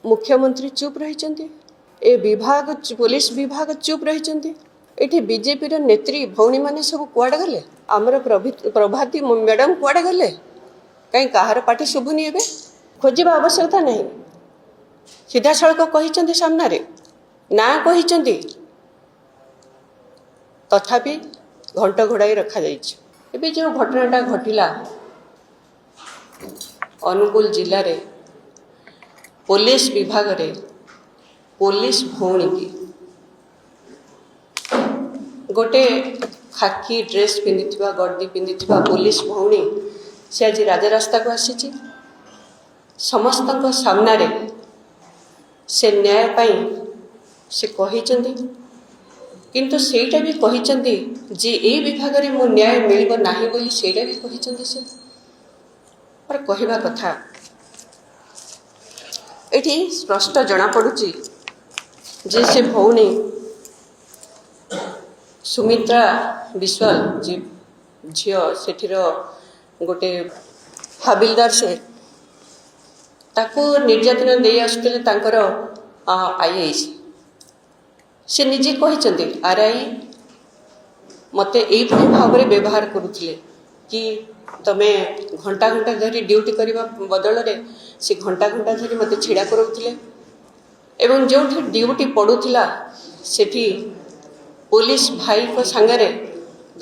मुख्यमंत्री चुप रही ए विभाग पुलिस विभाग चुप रही ये बीजेपी नेत्री भौणी मैंने सब कुआड़े गले आमर प्रभाती मैडम कुआड़े गले कहीं कहार पार्टी शुभुनी ए खोजा आवश्यकता नहीं सीधा सड़क कही सामने ना कही तथापि घंट घोड़ाई रखा जाए जो घटनाटा घटला अनुगुल जिले में पुलिस विभाग रे पुलिस भौणी की गोटे खाकी ड्रेस पिंधि गर्दी पिंधि पुलिस भौणी से आज राजरास्ता को आसी समस्त सामने से न्याय पाई से कही किंतु सेटा भी कही जे ए विभाग रे मो न्याय मिल ना बोली सेटा भी कही से पर कहवा कथा ये स्पष्ट जना पड़ुची जे से भौणी सुमित्रा विश्वाल जी झील सेठीर गोटे हाबिलदार से ताको निर्यातना दे आसुले तांकर आईआईसी से निजे कहते आरआई मते यही भाव में व्यवहार करुले कि तमे घंटा घंटा धरी ड्यूटी करने बदल में से घंटा घंटा धरी मते छिड़ा कराउथिले एवं जो ड्यूटी पड़ूला सेठी पुलिस भाई को सांगरे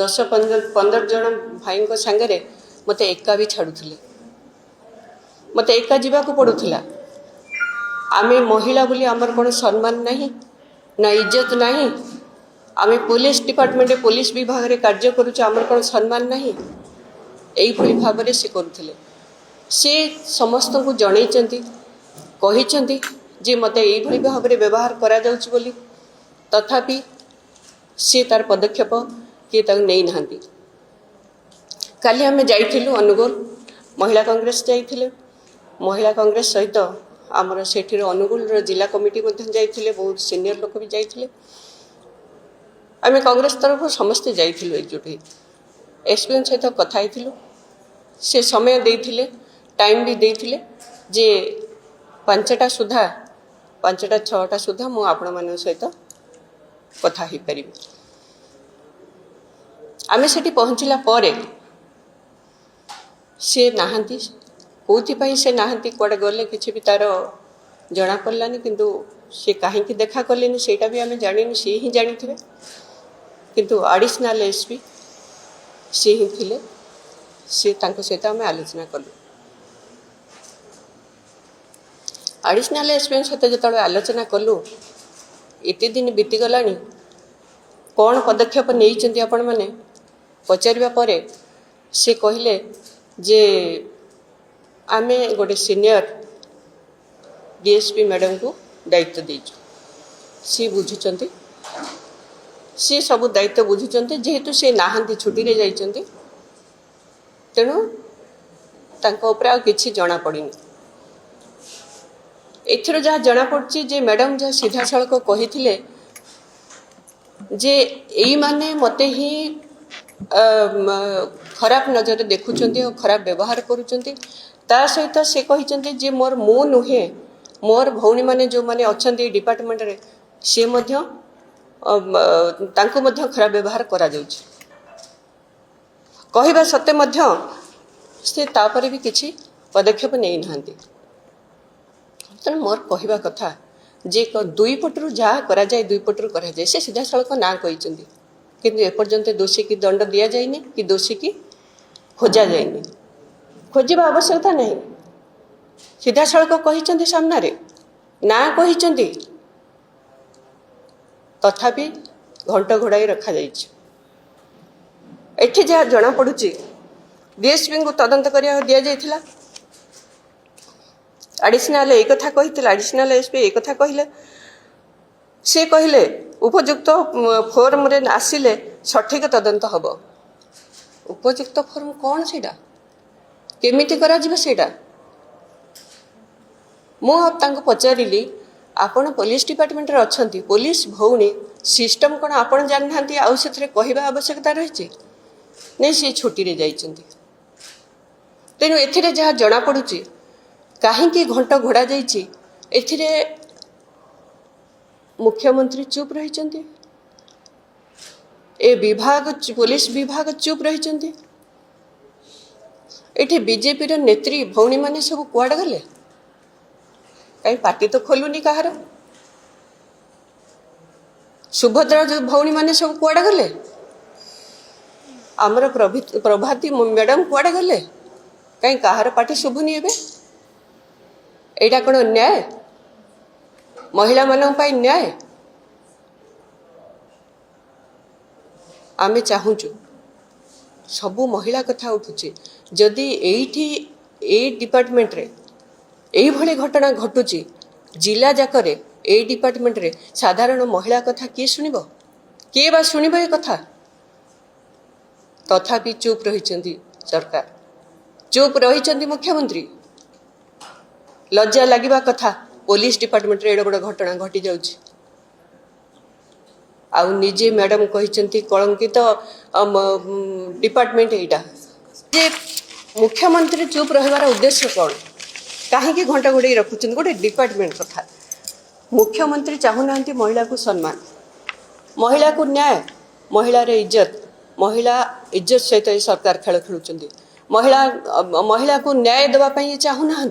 10-15 जन भाई को सांगरे मते एका भी छाड़ुले मते एका जीवा को पड़ूला आमे महिला बोली आमर कौन सम्मान नहीं ना इज्जत नहीं आमे पुलिस डिपार्टमेंट पुलिस विभाग रे कार्य करुचे आमर कौन सम्मान नहीं यही भाव में से करुले से समस्त को जनई कही जे मते यही भाव में व्यवहार करा जाउछि बोली तथापि सी तार पदक्षेप किए तक नहीं नांती काली आमे जाइथिलु अनुगुल महिला कांग्रेस जाइथिले महिला कांग्रेस सहित आमर सेठीर अनुगुल जिला कमिटी जाइथिले बहुत सीनियर लोक भी जाइथिले आमे कांग्रेस तरफ समस्ते जाइथिलु एकजुट होई एसपीएन सहित कथा होइथिलु से समय देइथिले टाइम भी देइथिले जे 5टा सुधा 5टा 6टा सुधा मु आपण मन सहित कथा ही परिबे आमे सेठी पहुंचला परे से नाहंती कोथि से नाहंती कुआडे गले किछि भी तार जना पड़लानी किंतु से कहीं देखा कलेनी सेटा भी आमे जानिनी से ही जानिथिबे किंतु एडिशनल एसपी से ही थिले से तांको सहित आमे आलोचना कलु एडिशनल एसपी सहित जो आलोचना कलु एते दिन बीतीगला कौन पदक्षेप नहीं आपण मैंने पचारिबा परे से कहले जे आमे गोटे सीनियर डीएसपी मैडम को दायित्व देइछु सी बुझुचंती सी सब दायित्व बुझुचंती जेहेतु से नाहंती छुट्टी रे जाइचंती तेणु तांको ऊपर आ किछि जଣା पड़िनी एथर जहाँ जना पड़ची जे मैडम जहाँ सीधा सड़क कही जे यही माने मते ही खराब नजर देखुंट और खराब व्यवहार करुँच ता सहित से कहते जे मोर मु नुहे मोर भौणी माने जो माने अच्छा डिपार्टमेंट रे सी तांको मध्य खराब व्यवहार करा जाउछि कहवा सत्य मध्य से तापर भी किछि पदक्षेप नहीं नांती तेणु मोर कहवा कथा जे दुई पटरू जहाँ करा जाए दुई पटरू करा जाए से सीधा सड़क ना कहते किंतु एपर्यंत दोषी की दंड दिया जाएनी कि दोषी की खोजा जाएनी खोजा आवश्यकता नहीं सीधा सड़क कही सामने ना कही तथापि घंट घोड़ाई रखा जाइछि एठी जहाँ जना पड़ुछि डीएसपी को तदंत करिया दिया जाइथिला एडिशनल एक कथा कही एडिशनल एसपी एक कथा कहले से कहले उपयुक्त फोरम रे आसिले सठिक तदंत हब उपयुक्त फोरम कौन सेटा केमिति करा जिबा सेटा मु तांको पचारिली आपण पुलिस डिपार्टमेंट रे अछंती पुलिस भौणी सिस्टम कौन आपण जानहांती आउ सेथरे कहबा आवश्यकता रहिछि नहीं से छुट्टी रे जाइछंती तेणु एथिरे जहाँ जना पड़ुछि कहीं घंट घोड़ा जाइछि एथिरे मुख्यमंत्री चुप रही, ए विभाग पुलिस विभाग चुप रही। एठी बीजेपी रो नेत्री भौणी माने सब कुआड़ गले, कहीं पार्टी तो खोलुनी कहार। सुभद्रा जो भौणी माने सब कुआड़ गले, आमर प्रभाती मैडम कुआड़ गले, कहीं कहार पार्टी शुभुनी एबे। एटा कौन न्याय? महिला मानन पाई न्याय? आमे चाहूचु सबू महिला कथा उठुची, जदि एठी ए डिपार्टमेंट रे एई भली घटना घटुची जिला जाकरे ए डिपार्टमेंट रे साधारण महिला कथा किए शुणिबो? किए बा शुणिबो ए कथा? तथापि चुप रही सरकार, चुप रही मुख्यमंत्री। लज्जा लगिबा कथा, पुलिस डिपार्टमेंट रे एडे बड़ घटना घटी जाउची। आउ निजे मैडम कहिसंती कलंकित डिपार्टमेंट एटा। जे मुख्यमंत्री चुप रहिबार उद्देश्य कौन? कहीं घंटा घोड़े रखुचंद गोटे डिपार्टमेंट कथा। मुख्यमंत्री चाहूना महिला को सम्मान, महिला को न्याय, महिला रे इज्जत, महिला इज्जत सहित सरकार खेल खेलुचंदी। महिला को न्याय देवा चाहूना।